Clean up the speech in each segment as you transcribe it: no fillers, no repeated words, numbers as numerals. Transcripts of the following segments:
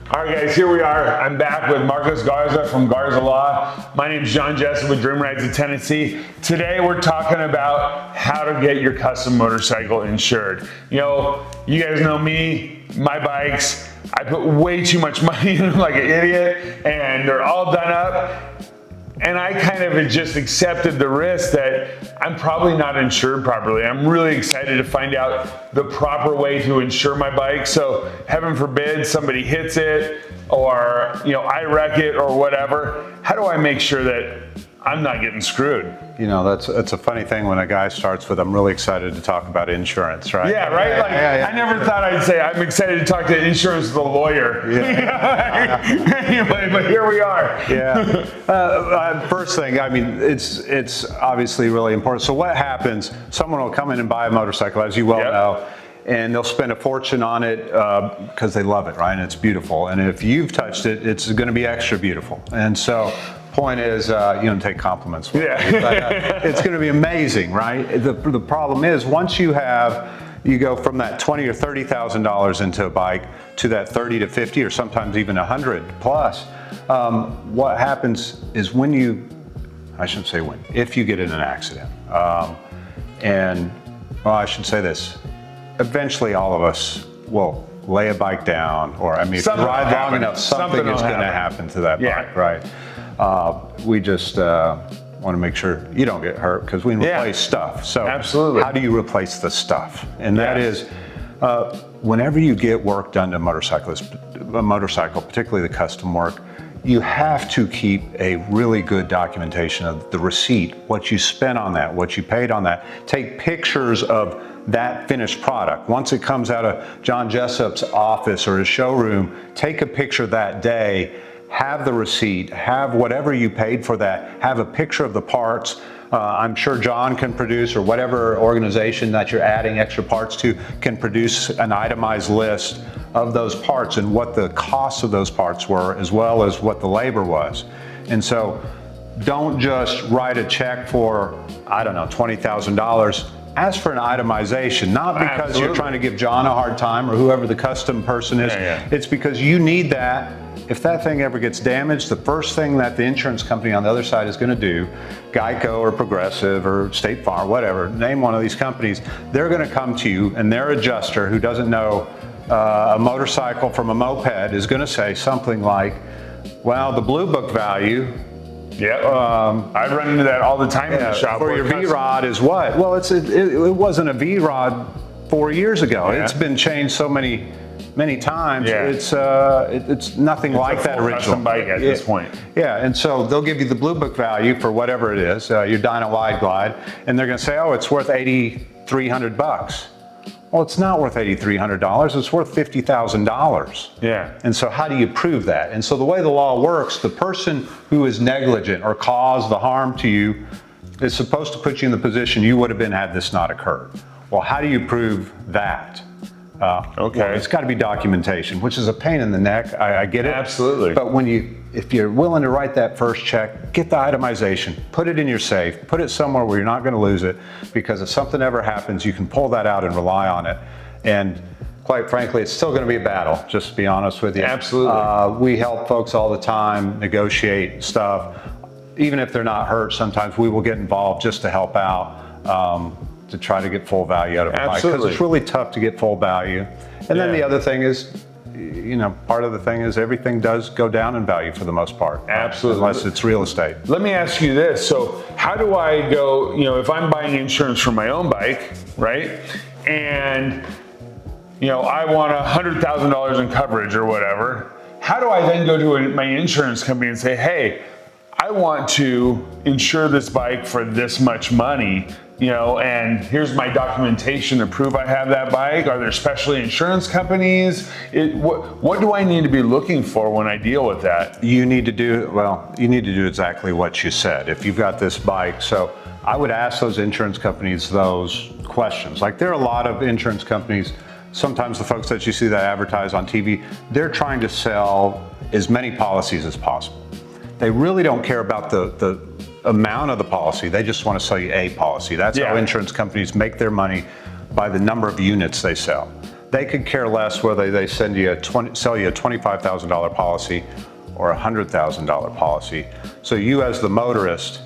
All right, guys, here we are. I'm back with Marcos Garza from Garza Law. My name is John Jessup with Dream Rides of Tennessee. Today, we're talking about how to get your custom motorcycle insured. You know, you guys know me, my bikes. I put way too much money in them like an idiot, and they're all done up. And I kind of just accepted the risk that I'm probably not insured properly. I'm really excited to find out the proper way to insure my bike. So heaven forbid somebody hits it or I wreck it or whatever. How do I make sure that I'm not getting screwed? You know, that's a funny thing when a guy starts with, I'm really excited to talk about insurance, right? Yeah, right? I never thought I'd say, I'm excited to talk to insurance with a lawyer. Yeah. Anyway, but here we are. Yeah. First thing, I mean, it's obviously really important. So what happens, someone will come in and buy a motorcycle, as you well know, and they'll spend a fortune on it because they love it, right? And it's beautiful. And if you've touched it, it's going to be extra beautiful. And so point is, you don't take compliments. It's going to be amazing, right? The problem is, once you go from that $20,000 or $30,000 into a bike to that 30 to 50 or sometimes even 100 plus, what happens is if you get in an accident, I should say this, eventually all of us will lay a bike down, or if you ride long enough, something is going to happen to that bike, right? We just want to make sure you don't get hurt because we can replace stuff. So absolutely, how do you replace the stuff? And that is, whenever you get work done to a motorcycle, particularly the custom work, you have to keep a really good documentation of the receipt, what you spent on that, what you paid on that. Take pictures of that finished product. Once it comes out of John Jessup's office or his showroom, take a picture that day. Have the receipt, have whatever you paid for that, have a picture of the parts. I'm sure John can produce, or whatever organization that you're adding extra parts to can produce an itemized list of those parts and what the costs of those parts were, as well as what the labor was. And so don't just write a check for, I don't know, $20,000. Ask for an itemization, not because you're trying to give John a hard time or whoever the custom person is. It's because you need that. If that thing ever gets damaged, the first thing that the insurance company on the other side is going to do, Geico or Progressive or State Farm, whatever, name one of these companies, they're going to come to you, and their adjuster, who doesn't know a motorcycle from a moped, is going to say something like, well, the Blue Book value, I run into that all the time in the shop. For your V-Rod is what? Well, it wasn't a V-Rod 4 years ago. It's been changed so many times. It's nothing like that original custom bike at this point. Yeah, and so they'll give you the Blue Book value for whatever it is, your Dyna Wide Glide, and they're going to say, oh, it's worth $8,300. Well, it's not worth $8,300. It's worth $50,000. Yeah. And so how do you prove that? And so the way the law works, the person who is negligent or caused the harm to you is supposed to put you in the position you would have been had this not occurred. Well, how do you prove that? Well, it's got to be documentation, which is a pain in the neck. I get it. Absolutely. But if you're willing to write that first check, get the itemization, put it in your safe, put it somewhere where you're not going to lose it, because if something ever happens, you can pull that out and rely on it. And quite frankly, it's still going to be a battle, just to be honest with you. Absolutely. We help folks all the time negotiate stuff. Even if they're not hurt, sometimes we will get involved just to help out. To try to get full value out of a bike, because it's really tough to get full value. And then the other thing is, part of the thing is everything does go down in value for the most part. Absolutely. Unless it's real estate. Let me ask you this. So how do I go, if I'm buying insurance for my own bike, right? And, I want $100,000 in coverage or whatever. How do I then go to my insurance company and say, hey, I want to insure this bike for this much money, and here's my documentation to prove I have that bike? Are there specialty insurance companies? What do I need to be looking for when I deal with that? You need to do exactly what you said. If you've got this bike, so I would ask those insurance companies those questions. Like, there are a lot of insurance companies, sometimes the folks that you see that advertise on TV, they're trying to sell as many policies as possible. They really don't care about the amount of the policy. They just want to sell you a policy. That's how insurance companies make their money, by the number of units they sell. They could care less whether they sell you a $25,000 policy or a $100,000 policy. So you as the motorist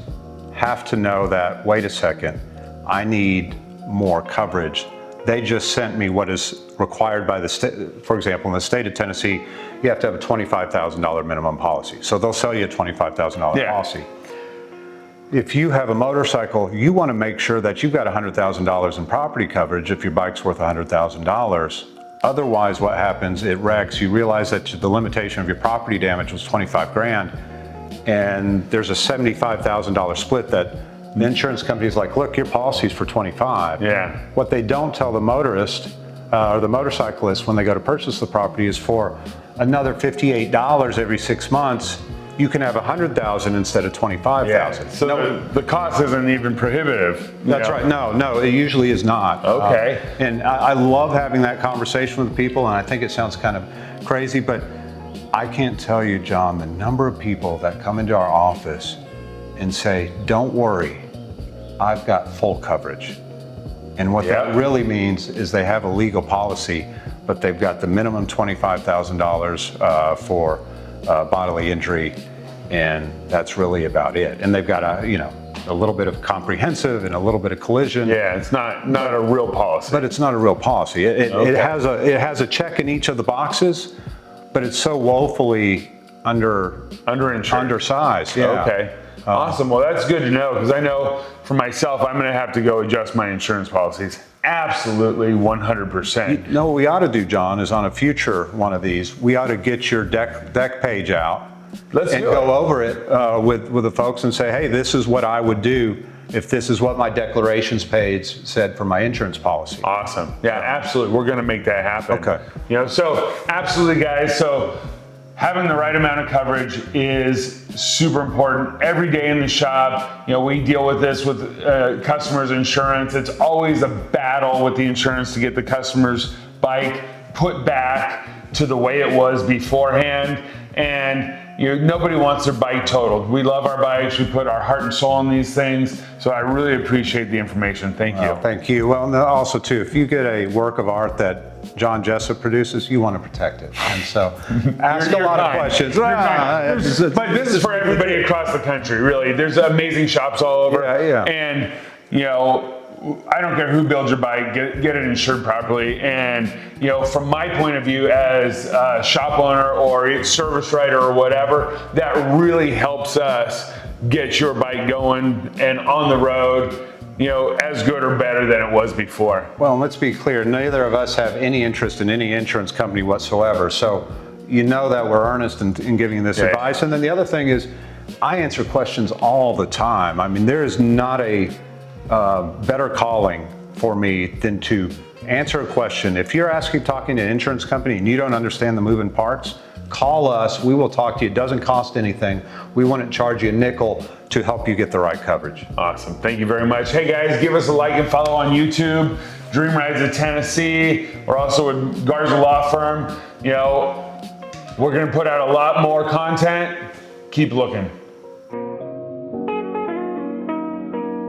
have to know that, wait a second, I need more coverage. They just sent me what is required by the state. For example, in the state of Tennessee, you have to have a $25,000 minimum policy. So they'll sell you a $25,000 policy. If you have a motorcycle, you want to make sure that you've got $100,000 in property coverage if your bike's worth $100,000. Otherwise, what happens, it wrecks. You realize that the limitation of your property damage was 25 grand, and there's a $75,000 split that the insurance company's like, look, your policy's for 25. Yeah. What they don't tell the motorist or the motorcyclist when they go to purchase the property is for another $58 every 6 months, you can have 100,000 instead of 25,000. So the cost isn't even prohibitive. That's right. No, it usually is not. Okay. And I love having that conversation with people, and I think it sounds kind of crazy, but I can't tell you, John, the number of people that come into our office and say, don't worry, I've got full coverage. And what that really means is they have a legal policy, but they've got the minimum $25,000 for bodily injury, and that's really about it. And they've got a little bit of comprehensive and a little bit of collision. Yeah, it's not a real policy. But it's not a real policy. It has a check in each of the boxes, but it's so woefully undersized. Yeah. Okay. Awesome. Well, that's good to know, because I know for myself, I'm going to have to go adjust my insurance policies. Absolutely, 100%. You know what we ought to do, John, is on a future one of these, we ought to get your deck page out and go over it with the folks and say, hey, this is what I would do if this is what my declarations page said for my insurance policy. Awesome. Yeah, absolutely. We're going to make that happen. Okay. So absolutely, guys. So having the right amount of coverage is super important. Every day in the shop, we deal with this with customers' insurance. It's always a battle with the insurance to get the customer's bike put back to the way it was beforehand. And nobody wants their bike totaled. We love our bikes. We put our heart and soul in these things. So I really appreciate the information. Thank you. Thank you. Well, also too, if you get a work of art that John Jessup produces, you want to protect it. And so ask a lot of questions. But this is for everybody across the country, really. There's amazing shops all over. Yeah. And, I don't care who builds your bike, get it insured properly. And, from my point of view as a shop owner or service writer or whatever, that really helps us get your bike going and on the road, as good or better than it was before. Well, let's be clear, neither of us have any interest in any insurance company whatsoever. So that we're earnest in giving this advice. And then the other thing is, I answer questions all the time. I mean, there is not a better calling for me than to answer a question. If you're talking to an insurance company and you don't understand the moving parts, call us. We will talk to you. It doesn't cost anything. We wouldn't charge you a nickel to help you get the right coverage. Awesome. Thank you very much. Hey guys, give us a like and follow on YouTube. Dream Rides of Tennessee. We're also with Garza Law Firm. We're going to put out a lot more content. Keep looking.